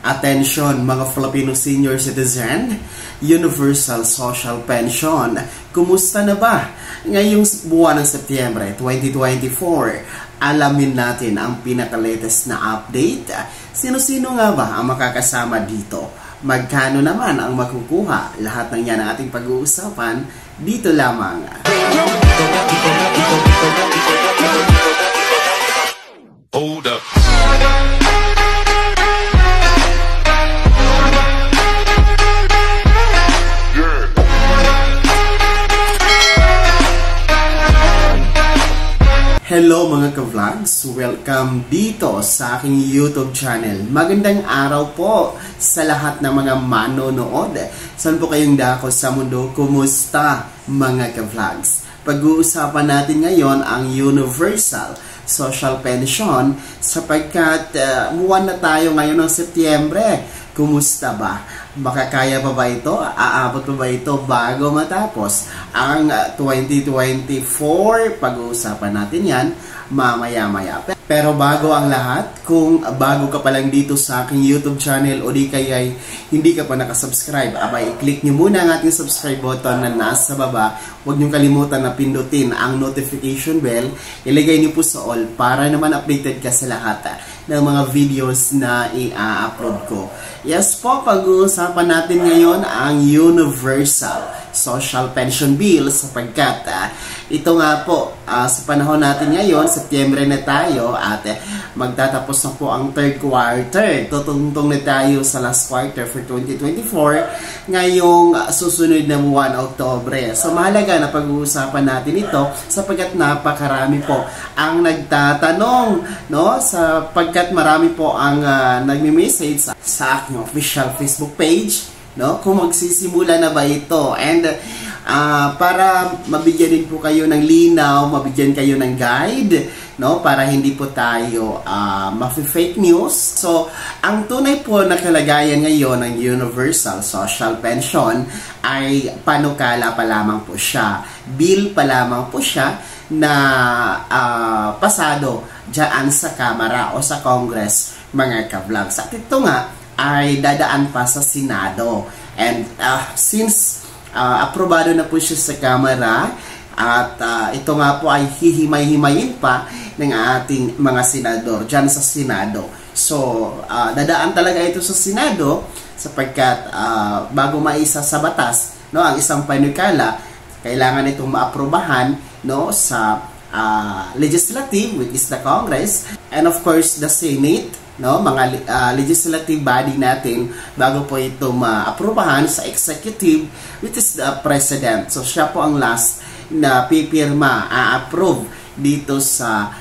Attention mga Filipino senior citizen, Universal Social Pension. Kumusta na ba? Ngayong buwan ng Setyembre 2024, alamin natin ang pinaka-latest na update. Sino-sino nga ba ang makakasama dito? Magkano naman ang makukuha? Lahat ng yan ang ating pag-uusapan dito lamang. Hold up. Hello mga ka-vlogs! Welcome dito sa aking YouTube channel. Magandang araw po sa lahat ng mga manonood. Saan po kayong dako sa mundo? Kumusta mga ka-vlogs? Pag-uusapan natin ngayon ang Universal Social Pension sapagkat buwan na tayo ngayon ng Setyembre. Kumusta ba? Makakaya pa ba ito? Aabot pa ba ito bago matapos ang 2024? Pag-uusapan natin yan mamaya-maya. Pero bago ang lahat, kung bago ka pa lang dito sa aking YouTube channel o di kaya hindi ka pa nakasubscribe, abay, i-click nyo muna ang ating subscribe button na nasa baba. Huwag nyo kalimutan na pindutin ang notification bell. Ilagay nyo po sa all para naman updated ka sa lahat ng mga videos na i-upload ko. Yes po, pag-uusapan natin ngayon ang Universal Social Pension Bill sapagkat ito nga po sa panahon natin ngayon, Setyembre na tayo at magtatapos na po ang third quarter. Tutungtong na tayo sa last quarter for 2024 ngayong susunod na buwan, Oktubre. So mahalaga na pag-uusapan natin ito sapagkat napakarami po ang nagtatanong, no? Sapagkat marami po ang nagme-message sa aking official Facebook page, no? Kung magsisimula na ba ito, and para mabigyan din po kayo ng linaw, mabigyan kayo ng guide, no? Para hindi po tayo ma-fake news. So, ang tunay po na kalagayan ngayon ng Universal Social Pension ay panukala pa lamang po siya. Bill pa lamang po siya na pasado dyan sa Kamara o sa Congress, mga ka-vlogs. At ito nga ay dadaan pa sa Senado. And since aprobado na po siya sa Kamara at ito nga po ay hihimay-himayin pa ng ating mga senador dyan sa Senado. So, dadaan talaga ito sa Senado sapagkat bago maisa sa batas, no, ang isang panukala, kailangan itong maaprobahan, no, sa legislative, which is the Congress, and of course the Senate, no, mga legislative body natin bago po ito maaprobahan sa executive, which is the president. So siya po ang last na pipirma, a-approve dito sa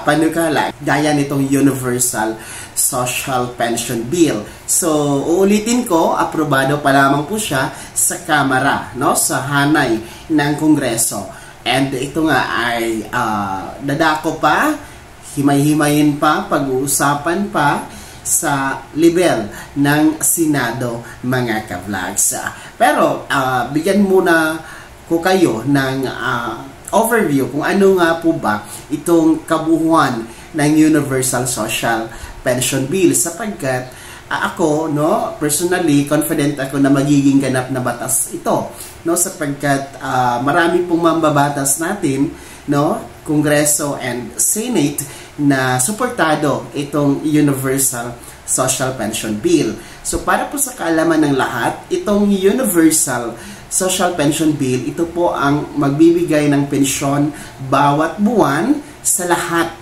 panukala gaya nitong Universal Social Pension Bill. So uulitin ko, aprobado pa lamang po siya sa Kamara, no, sa hanay ng Kongreso. And ito nga ay dadako pa, himay-himayin pa, pag-uusapan pa sa level ng Senado, mga ka-vlogs. Pero bigyan muna ko kayo ng overview kung ano nga po ba itong kabuuan ng Universal Social Pension Bill sapagkat ako, no, personally confident ako na magiging ganap na batas ito, no, sapagkat marami pong mambabatas natin, no, Kongreso and Senate na suportado itong Universal Social Pension Bill. So para po sa kaalaman ng lahat, itong Universal Social Pension Bill, ito po ang magbibigay ng pensyon bawat buwan sa lahat,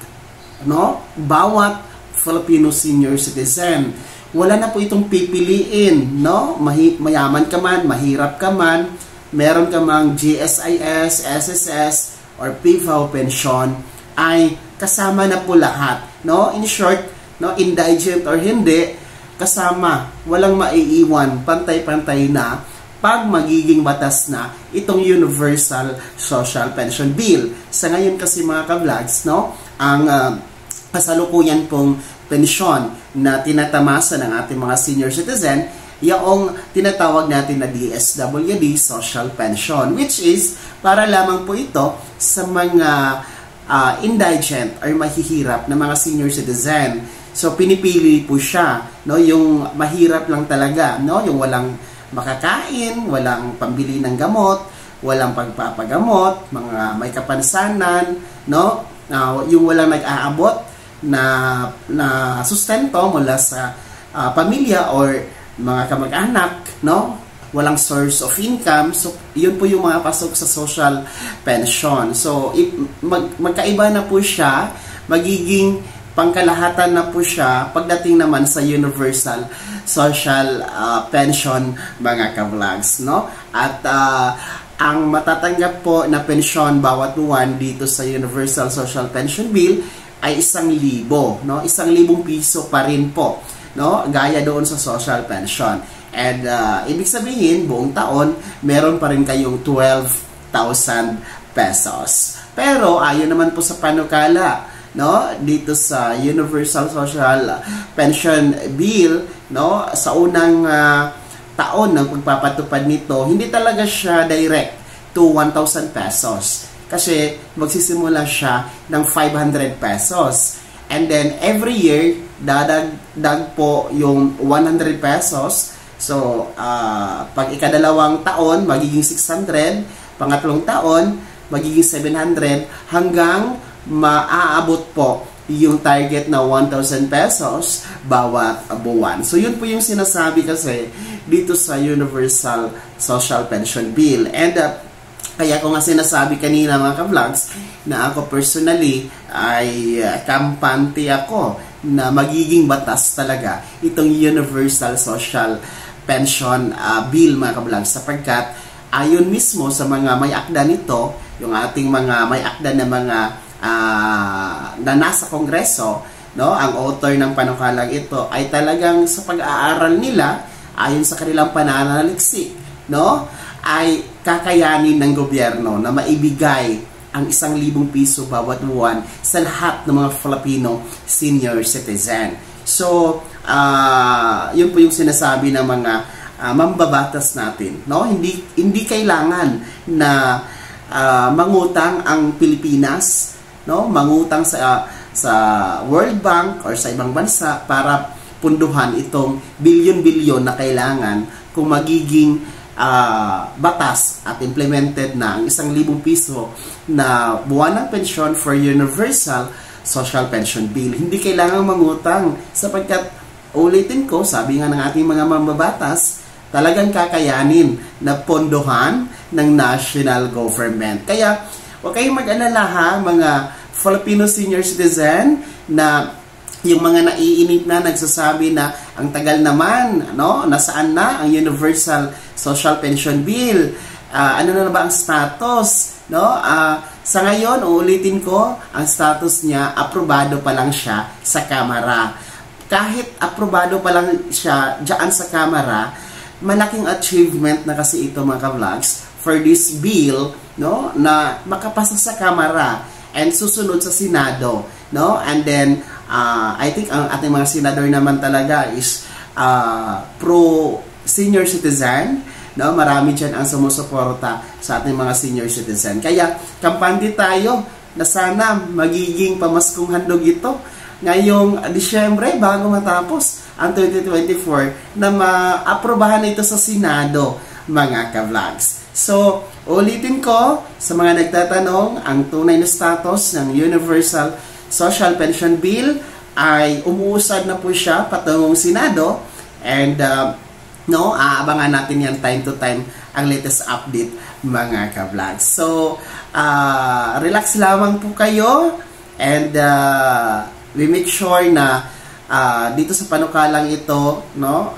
no? Bawat Filipino senior citizen. Wala na po itong pipiliin, no? Mayaman ka man, mahirap ka man, meron ka mang GSIS, SSS, or PFAO pension, ay kasama na po lahat, no? In short, no, indigent or hindi, kasama, walang maiiwan, pantay-pantay na pag magiging batas na itong Universal Social Pension Bill. Sa ngayon kasi mga ka-vlogs, no, ang kasalukuyan pong pensyon na tinatamasa ng ating mga senior citizen, yung tinatawag natin na DSWD Social Pension, which is para lamang po ito sa mga indigent or mahihirap na mga senior citizen. So pinipili po siya, no, yung mahirap lang talaga, no, yung walang makakain, walang pambili ng gamot, walang pagpapagamot, mga may kapansanan, no, yung walang nag-aabot na sustento mula sa pamilya or mga kamag-anak, no, walang source of income. So yun po yung mga pasok sa social pension. So magkaiba na po siya, magiging pangkalahatan na po siya pagdating naman sa universal social pension, mga ka-vlogs, no? At ang matatanggap po na pensyon bawat buwan dito sa Universal Social Pension Bill ay 1,000, no? 1,000 piso pa rin po, no? Gaya doon sa social pension. And ibig sabihin, buong taon, meron pa rin kayong 12,000 pesos. Pero ayon naman po sa panukala, no, dito sa Universal Social Pension Bill, no, sa unang taon ng pagpapatupad nito, hindi talaga siya direct to 1,000 pesos. Kasi magsisimula siya ng 500 pesos. And then every year, dadagdag po yung 100 pesos. So, pag ikadalawang taon, magiging 600. Pangatlong taon, magiging 700 hanggang maaabot po yung target na 1,000 pesos bawat buwan. So yun po yung sinasabi kasi dito sa Universal Social Pension Bill. And kaya ko nga sinasabi kanina, mga ka-vlogs, na ako personally ay kampante ako na magiging batas talaga itong Universal Social Pension Bill, mga ka-vlogs, sapagkat ayon mismo sa mga may akda nito, yung ating mga may akda na mga na nasa Kongreso, no, ang author ng panukalang ito ay talagang sa pag-aaral nila ayon sa kanilang pananaliksik, no, ay kakayanin ng gobyerno na maibigay ang 1,000 piso bawat buwan sa lahat ng mga Filipino senior citizen. So yun po yung sinasabi ng mga mambabatas natin, no? Hindi kailangan na mangutang ang Pilipinas, no, mangutang sa World Bank or sa ibang bansa para punduhan itong bilyon-bilyon na kailangan kung magiging batas at implemented na ang 1,000 piso na buwan ng pensyon for Universal Social Pension Bill. Hindi kailangan mangutang sapagkat, ulitin ko, sabi nga ng ating mga mambabatas, talagang kakayanin na pondohan ng national government. Kaya huwag kayong mag-alala, ha, mga Filipino senior citizen, na yung mga naiinip na nagsasabi na ang tagal naman, no, nasaan na ang Universal Social Pension Bill, ano na ba ang status, no? Sa ngayon, uulitin ko, ang status niya, aprobado pa lang siya sa Kamara. Kahit aprobado pa lang siya dyan sa Kamara, malaking achievement na kasi ito, mga ka-vlogs, for this bill, no, na makapasa sa Kamara and susunod sa Senado, no? And then I think ang ating mga senador naman talaga is pro senior citizen, no? Marami diyan ang sumusuporta sa ating mga senior citizen. Kaya kampante tayo na sana magiging pamaskong handog ito ngayong Disyembre bago matapos ang 2024 na ma-aprobahan ito sa Senado, mga ka-vlogs. So, ulitin ko sa mga nagtatanong, ang tunay na status ng Universal Social Pension Bill ay umuusad na po siya patungong Senado, and no, aabangan natin yan time to time ang latest update, mga ka-vlogs. So, relax lamang po kayo, and we make sure na dito sa panukalang ito, no,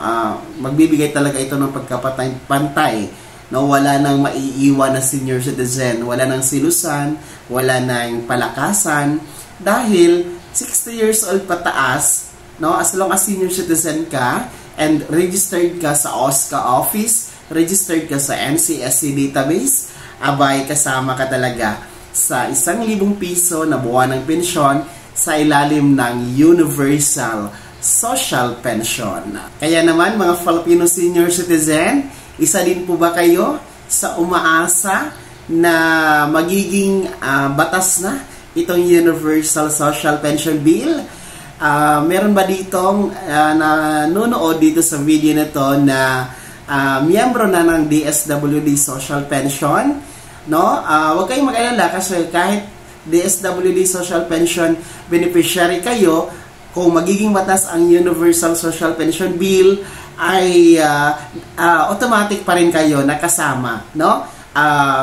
magbibigay talaga ito ng pagkapantay. No, wala nang maiiwan na senior citizen, wala nang silusan, wala nang palakasan, dahil 60 years old pataas, no, as long as senior citizen ka and registered ka sa OSCA office, registered ka sa NCSC database, abay kasama ka talaga sa 1,000 piso na buwan ng pensyon sa ilalim ng Universal Social Pension. Kaya naman, mga Filipino senior citizen, isa din po ba kayo sa umaasa na magiging batas na itong Universal Social Pension Bill? meron ba ditong nanonood dito sa video na to na miyembro na ng DSWD Social Pension? No? Huwag kayong mag-alala kasi kahit DSWD Social Pension beneficiary kayo, kung magiging batas ang Universal Social Pension Bill, ay automatic pa rin kayo nakasama, no?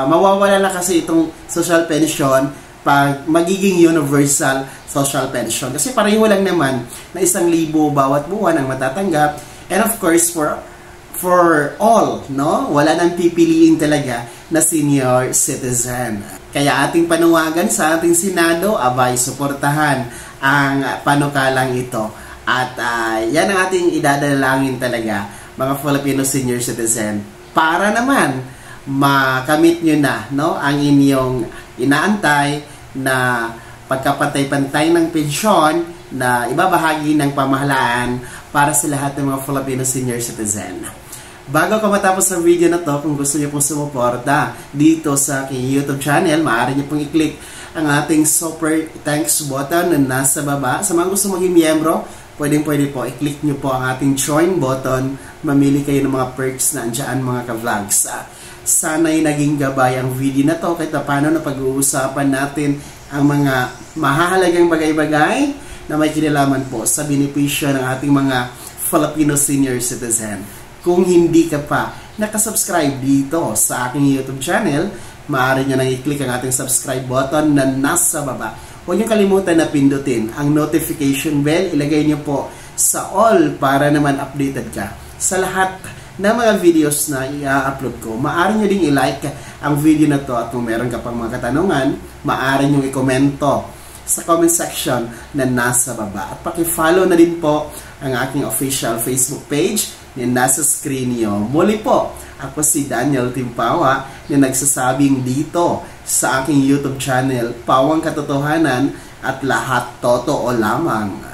Mawawala na kasi itong social pension pag magiging universal social pension. Kasi pareho lang naman na 1,000 bawat buwan ang matatanggap. And of course, for all, no? Wala nang pipiliin talaga na senior citizen. Kaya ating panawagan sa ating Senado, abay, suportahan ang panukalang ito. At yan ang ating idadalangin talaga, mga Filipino senior citizen, para naman makamit nyo na, no, ang inyong inaantay na pagkapantay-pantay ng pensyon na ibabahagi ng pamahalaan para sa lahat ng mga Filipino senior citizen. Bago ko matapos ang video na to, kung gusto niyo pong sumuporta dito sa aking YouTube channel, maaari niyo pong i-click ang ating super thanks button na nasa baba. Sa mga gusto maging miyembro, pwede po, i-click nyo po ang ating join button. Mamili kayo ng mga perks na andyan, mga ka-vlogs. Sana'y naging gabay ang video na to kahit paano na pag-uusapan natin ang mga mahahalagang bagay-bagay na may kinalaman po sa benepisyo ng ating mga Filipino senior citizen. Kung hindi ka pa nakasubscribe dito sa aking YouTube channel, maaari nyo nang i-click ang ating subscribe button na nasa baba. Huwag nyo kalimutan na pindutin ang notification bell. Ilagay nyo po sa all para naman updated ka sa lahat ng mga videos na i-upload ko. Maaari nyo ding i-like ang video na to at kung meron ka pang mga katanungan, maaari nyo i-komento sa comment section na nasa baba. At paki-follow na din po ang aking official Facebook page na nasa screen nyo. Muli po, ako si Daniel Timpawa na nagsasabing dito sa aking YouTube channel, Pawang Katotohanan at lahat totoo lamang.